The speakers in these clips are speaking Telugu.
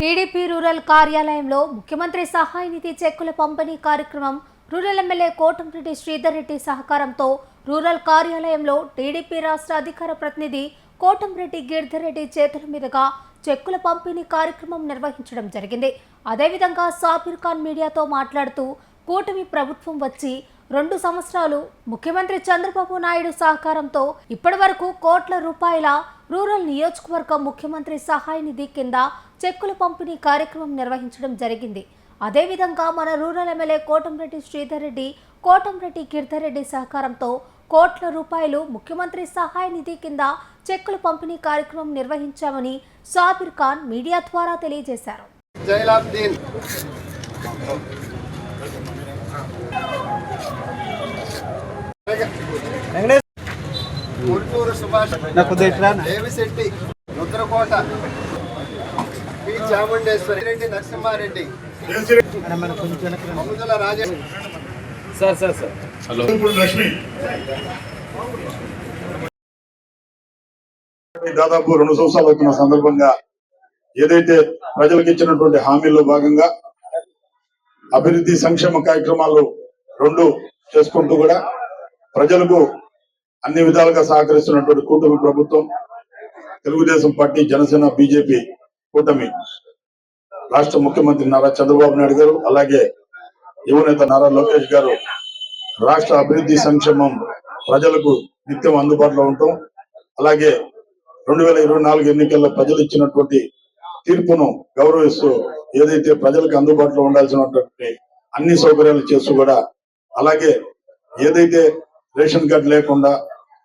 టీడీపీ రూరల్ కార్యాలయంలో ముఖ్యమంత్రి సహాయ నిధి చెక్కుల పంపిణీ కార్యక్రమం రూరల్ ఎమ్మెల్యే కోటంరెడ్డి శ్రీధర్ రెడ్డి సహకారంతో రూరల్ కార్యాలయంలో టీడీపీ రాష్ట్ర అధికార ప్రతినిధి కోటంరెడ్డి గిరిధర్ రెడ్డి చేతుల మీదుగా చెక్కుల పంపిణీ కార్యక్రమం నిర్వహించడం జరిగింది. అదేవిధంగా సాబిర్ ఖాన్ మీడియాతో మాట్లాడుతూ కూటమి ప్రభుత్వం వచ్చి 2 సంవత్సరాలు ముఖ్యమంత్రి చంద్రబాబు నాయుడు సహకారంతో ఇప్పటివరకు కోట్ల రూపాయల రూరల్ నియోజకవర్గ ముఖ్యమంత్రి సహాయ నిధి కింద చెక్కుల పంపిణీ కార్యక్రమం నిర్వహించడం జరిగింది. అదేవిధంగా మన రూరల్ ఎమ్మెల్యే కోటంరెడ్డి శ్రీధర్ రెడ్డి, కోటంరెడ్డి గిరిధర్ రెడ్డి సహకారంతో కోట్ల రూపాయలు ముఖ్యమంత్రి సహాయ నిధి కింద చెక్కుల పంపిణీ కార్యక్రమం నిర్వహించామని సాబిర్ ఖాన్ మీడియా ద్వారా తెలియజేశారు. ముల్టూరు సుభాష్, దేవిశెట్టి, రుద్రకోట, పి చాముండేశ్వరి రెడ్డి, నరసింహారెడ్డి, అముదుల రాజేష్, దాదాపు 2 సంవత్సరాలు అవుతున్న సందర్భంగా ఏదైతే ప్రజలకు ఇచ్చినటువంటి హామీల్లో భాగంగా అభివృద్ధి సంక్షేమ కార్యక్రమాలు 2 చేసుకుంటూ కూడా ప్రజలకు అన్ని విధాలుగా సహకరిస్తున్నటువంటి కూటమి ప్రభుత్వం, తెలుగుదేశం పార్టీ, జనసేన, బీజేపీ కూటమి రాష్ట్ర ముఖ్యమంత్రి నారా చంద్రబాబు నాయుడు గారు, అలాగే యువనేత నారా లోకేష్ గారు రాష్ట్ర అభివృద్ధి సంక్షేమం ప్రజలకు నిత్యం అందుబాటులో ఉంటాం. అలాగే 2024 ఎన్నికల్లో ప్రజలు ఇచ్చినటువంటి తీర్పును గౌరవిస్తూ ఏదైతే ప్రజలకు అందుబాటులో ఉండాల్సినటువంటి అన్ని సౌకర్యాలు చేస్తూ కూడా, అలాగే ఏదైతే రేషన్ కార్డు లేకుండా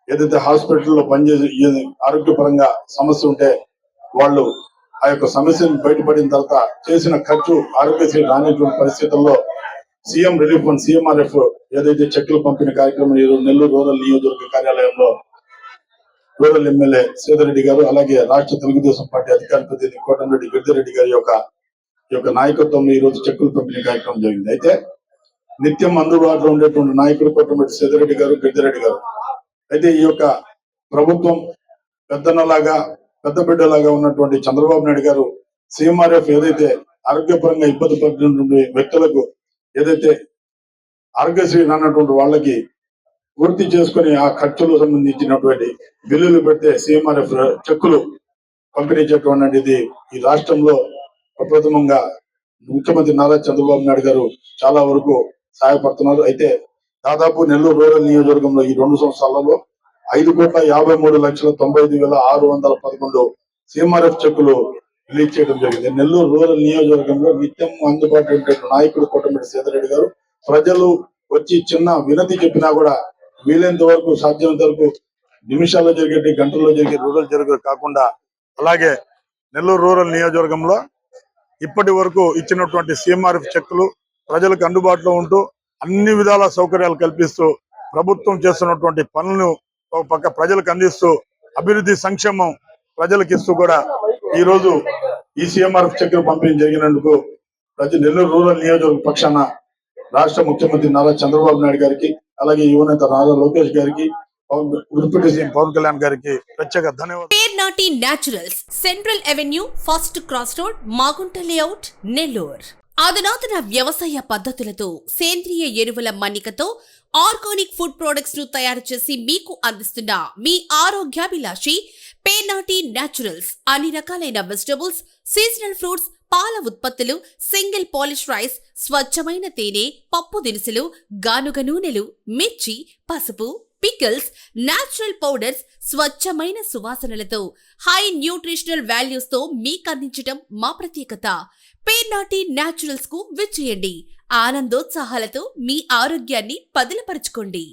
ఏదైతే హాస్పిటల్లో పనిచేసే ఆరోగ్యపరంగా సమస్య ఉంటే వాళ్ళు ఆ యొక్క సమస్యను బయటపడిన తర్వాత చేసిన ఖర్చు ఆరోగ్యశ్రీ రానిటువంటి పరిస్థితుల్లో సీఎం రిలీఫ్ ఫండ్ CMRF ఏదైతే చెక్కులు పంపిణీ కార్యక్రమం నెల్లూరు రూరల్ నియోజకవర్గ కార్యాలయంలో రూరల్ ఎమ్మెల్యే శ్రీధర్ రెడ్డి గారు, అలాగే రాష్ట్ర తెలుగుదేశం పార్టీ అధికార ప్రతినిధి కోటంరెడ్డి గిరిధర్ రెడ్డి గారి యొక్క నాయకత్వంలో ఈ రోజు చెక్కులు పంపిణీ కార్యక్రమం జరిగింది. అయితే నిత్యం అందుబాటులో ఉండేటువంటి నాయకుడు కోటంరెడ్డి శ్రీధర్ రెడ్డి గారు, గిరిధర్ రెడ్డి గారు. అయితే ఈ యొక్క ప్రభుత్వం పెద్ద బిడ్డలాగా ఉన్నటువంటి చంద్రబాబు నాయుడు గారు CMRF ఏదైతే ఆరోగ్యపరంగా ఇబ్బంది పడుతున్నటువంటి వ్యక్తులకు ఏదైతే ఆరోగ్యశ్రీ రానటువంటి వాళ్ళకి పూర్తి చేసుకుని ఆ ఖర్చులకు సంబంధించినటువంటి బిల్లులు పెడితే CMRF చెక్కులు పంపిణీ చేయడం అనేది ఈ రాష్ట్రంలో ప్రప్రథమంగా ముఖ్యమంత్రి నారా చంద్రబాబు నాయుడు గారు చాలా వరకు సహాయపడుతున్నారు. అయితే దాదాపు నెల్లూరు రూరల్ నియోజకవర్గంలో ఈ 2 సంవత్సరాలలో 5,53,95,611 CMRF చెక్కులు రిలీజ్ చేయడం జరిగింది. నెల్లూరు రూరల్ నియోజకవర్గంలో నిత్యం అందుబాటులో ఉండే నాయకుడు కోటంరెడ్డి శ్రీధర్ రెడ్డి గారు ప్రజలు వచ్చి చిన్న వినతి చెప్పినా కూడా వీలైనంత వరకు, సాధ్యమైనంత వరకు నిమిషాల్లో జరిగేటి, గంటల్లో జరిగే రూరల్ జరిగేది కాకుండా, అలాగే నెల్లూరు రూరల్ నియోజకవర్గంలో ఇప్పటి వరకు ఇచ్చినటువంటి CMRF చెక్కులు ప్రజలకు అందుబాటులో ఉంటూ అన్ని విధాల సౌకర్యాలు కల్పిస్తూ ప్రభుత్వం చేస్తున్నటువంటి పనులను ఒక పక్క ప్రజలకు అందిస్తూ అభివృద్ధి సంక్షేమం ప్రజలకు ఇస్తూ కూడా ఈ రోజు ఈ CMRF చెక్కులు పంపిణీ జరిగినందుకు నెల్లూరు రూరల్ నియోజకవర్గ పక్షాన రాష్ట్ర ముఖ్యమంత్రి నారా చంద్రబాబు నాయుడు గారికి, అలాగే యువనేత నారా లోకేష్ గారికి, డిప్యూటీ సీఎం పవన్ కళ్యాణ్ గారికి ప్రత్యేక ధన్యవాదాలు. Pernati naturals, central avenue, first cross road, Magunta layout, Nellore. అధునాతన వ్యవసాయ పద్ధతులతో, సేంద్రియ ఎరువుల మన్నికతో ఆర్గానిక్ ఫుడ్ ప్రొడక్ట్స్ ను తయారు చేసి మీకు అందిస్తున్న మీ ఆరోగ్యాభిలాషి పేర్నాటి న్యాచురల్స్. అన్ని రకాలైన వెజిటబుల్స్, సీజనల్ ఫ్రూట్స్, పాల ఉత్పత్తులు, సింగిల్ పాలిష్ రైస్, స్వచ్ఛమైన తేనె, పప్పు దినుసులు, గానుగ నూనెలు, మిర్చి, పసుపు, పికిల్స్, నేచురల్ పౌడర్స్, స్వచ్ఛమైన సువాసనలతో హై న్యూట్రిషనల్ వాల్యూస్ తో మీకు అందించడం మా ప్రత్యేకత. పేర్నాటి న్యాచురల్స్ కు విచ్చేయండి. ఆనందోత్సాహాలతో మీ ఆరోగ్యాన్ని పదిలపరచుకోండి.